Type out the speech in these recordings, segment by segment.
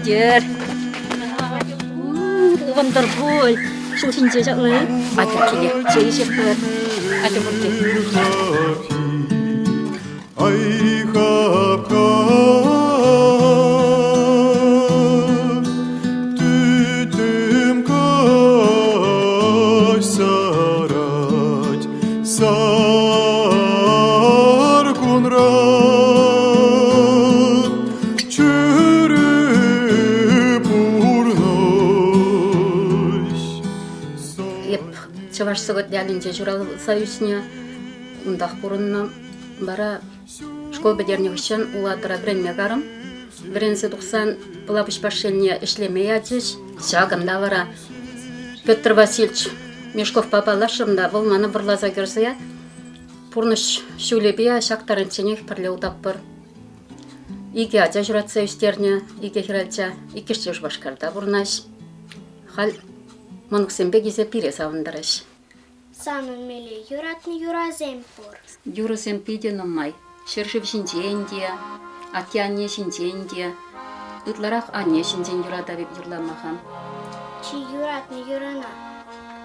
Дер. Wonderful. Шушинче жалы. Атыр келе. Чейшепер. Атыр бурде. Tütüm kaş saraç sar kunrat çürüp urnuş. Еп, чаваш согот дялинче журал союзня. Ундах бурунна бара школ бедерни үшін уладыра гренме гарым. Гренсе 90 плавыш пашельне ишлемей атиш. Шагымда бара Петр Васильевич Мешков папалашымда бұл маны бұрлаза көрсе, пұрныш шулебе шақтарынченех пірле удаппыр. Иге атя жүратса үстерне, иге хиралча, икеште жбашкарда бұрнаш. Хал мұнықсенбе кезе пире савындараш. Самын меле юратны юразем пор. Юрысем пиде номай, шершіп шинченде, атянне шинченде, ытларақ анне шинчен юрада беп юрламахан. Чи юратны юрана,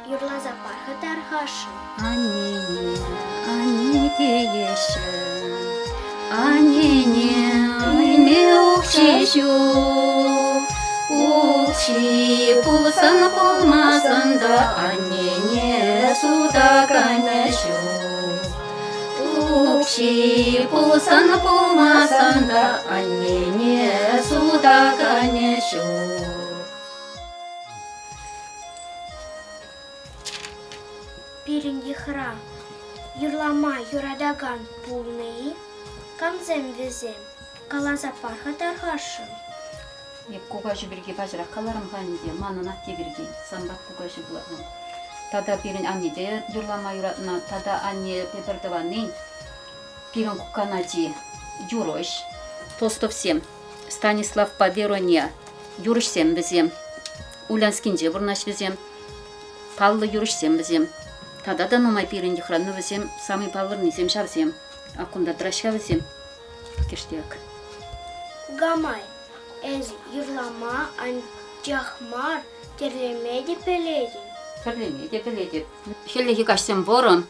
юрлаза пархы тархашын. Анне деешін, анне айме оқшешу, оқши пулсан болмасын да анне суда кайнашу. Оқши пулсан болмасын да анне суда кайнашу. Пиринги хра, юрлама юрадаган пулны, камзем везем, калаза пархы тархашын. Еп кугажы бірге бажырақ қаларым ғанде, манын атте бірге, самбақ кугажы бұлағын. Тада бірін аннеде юрлама юратына, тада анне пепердаванын, бірін куканади юрош, Толстовсем, Станислав Повероне, юрышсем бізем, Улянскинде бұрнаш бізем, Паллы юрышсем бізем. Тада да номай бірін дихранны бізем, самый паллыр несем шавзем, акунда драшка бізем, кештек. Гамай, эз юрлама анчахмар терлемеди пеледи. Перледи. Хелле хикашсем ворон,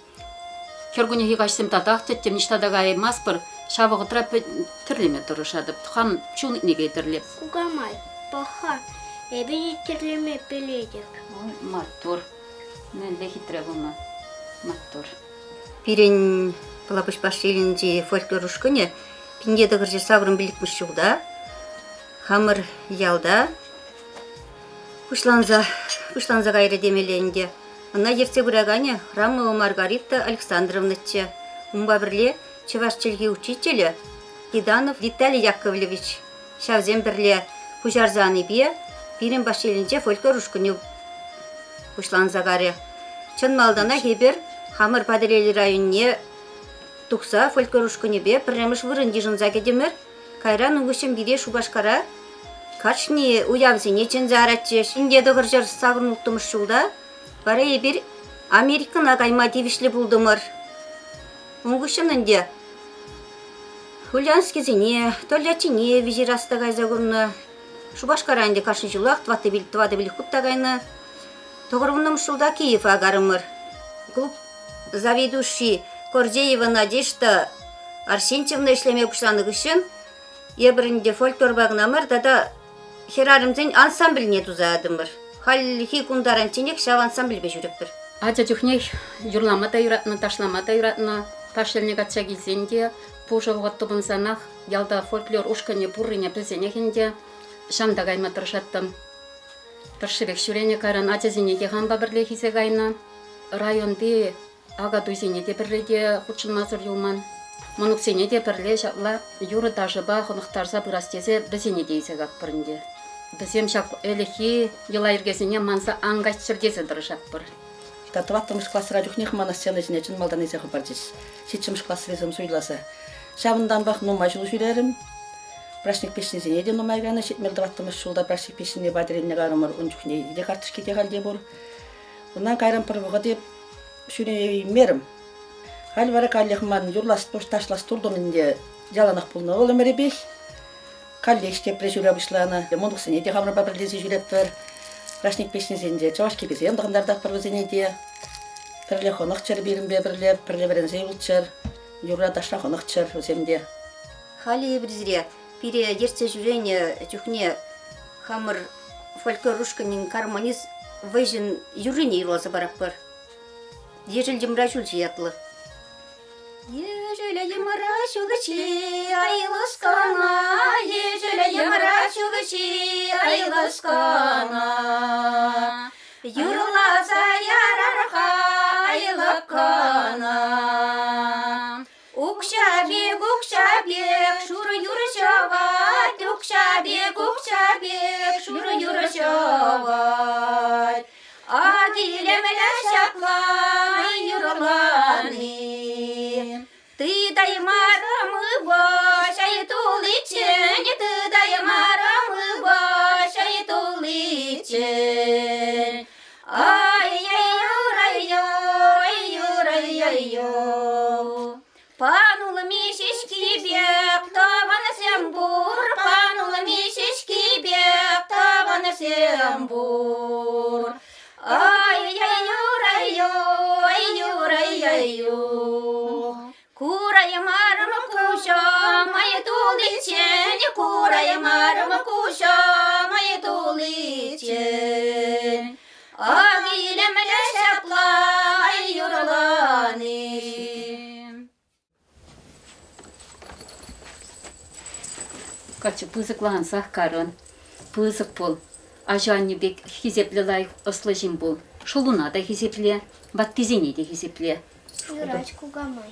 кергуне хикашсем татақ теттем ништадага емаспыр, шавығы трапы тірлеме тұрышады, хам чуник неге тірлеп. Гамай, паха, эбеди терлеме пеледик. Ой, маттур. Нелде хитре бұлма. Маттур. Пирен пылапыш башелінже фольклор ұшқыне, пиндеді ғырже сағырын білікміш жылда, хамыр ялда, пұшланза ғайры демеленде. Ана ерсе бұрағане Храмова Маргарита Александровныча, ұмба бірле чевашчелге учителі Иданов Виталий Яковлевич, шавзем бірле пұжарзаны бе, пирен башелінже фольклор ұшқыне пұшланза ғары. Чын малдана хебер хамыр падырелі районне тұқса фольклор ұшқыне бе, пірреміш вырын дежінза кедемір, кайран ұңғышым биде шубашқара, качни уявзене чензаратчы, индеді ғыржар сағырын ұқтымыш жылда, бара ебір Американ ағайма девішлі бұлдымыр. Ұңғышымнынде Ульянскизіне, Толячине визираста ғайза ғырны, шубашқаранде кашын жылақ, твады білік құптағайны, тоғырғыным жылда Киев ағарымыр. Клуб заведущий Кордеева Надежда Арсентьевна ішлеме күшланы күшін, ебірінде фольклор бағынамыр, дада херарымзен ансамбліне тузадымыр. Хал хи кундарантинек шав ансамбльбе жүріппір. Адя тюхнех юрламата юратна, ташламата юратна, ташельне гатча гизенде, пужыл готтубын санах, ялда фольклор ушкане бурыне білзенехенде, шамда гайма тұршаттым. Тұршыбек шүрене каран адя зенеге ғанба бірле хизе гайна, районде ага дуйзенеге бірлеге хучылмазыр юлман. Мұнықсене де бірле жапла юры дажыба хонықтарза бұрастезе бізене дейзе ғақ бірінде. Бізем шақ әліхи ела ергезіне манса аңғайт сүрдезе дұрышап бір. Татуаттымыш класс радюхнех мана сцена жинечін малдан езеғі бардеш. Сетчіміш класс резім суйласа. Шабындан бақ номай жылу жүрерім. Прашник пешінезе неде номай ғаны шетмелді ваттымыш жылда прашник пешіне бадыренне ғарымыр ұнчухне де картышке де ғалде бол. Онан қайрам пырвығы деп шүрей мерім. Хал бара каллехман юрлас ташлас турдуминде жаланақ пулны олы меребех. коллеж тепре жүрә башлана. Мондук сене де хамра бабрлезе жүрәп бер. Прашник пешнезенде чаваш кебезе ендагындарда парвезенеде. Перле хоныкчыр биринбе берле берензе улчыр. Юра дашра хоныкчыр өземде. Хали бризре пире дерце жүрәне чухне хамыр фольклорушканин карманиз выжин юрине илосы бараппыр. Ежел демрачул жиятлы. Ежеле демрачулчи айлыскана, ежеле демрачулчи айлыскана. Юрласа ярарха айлыккана. Укшабек, шур юршават, укшабек, шур юршават. Адилемле шаплай юрлани. Ты дай марамы башай туличен, ты дай марамы башай туличен. Ай-яй-юрай-юрай-яй-ю. Панулы мишешки бек, таваны сембур, панулы мишешки бек, таваны сембур. Ай-яй-юрай-юрай-яй-ю. Курайымарым кушам, ай туличен, курайымарым кушам, ай туличен. Агилемле шаплай юрлани. Качы пызыклан сахкарын, пызык бол. Ажанны бек хизеплелай ослыжин бол. Шолуна да хизепле, баттизене де хизепле. Юрачку гамай.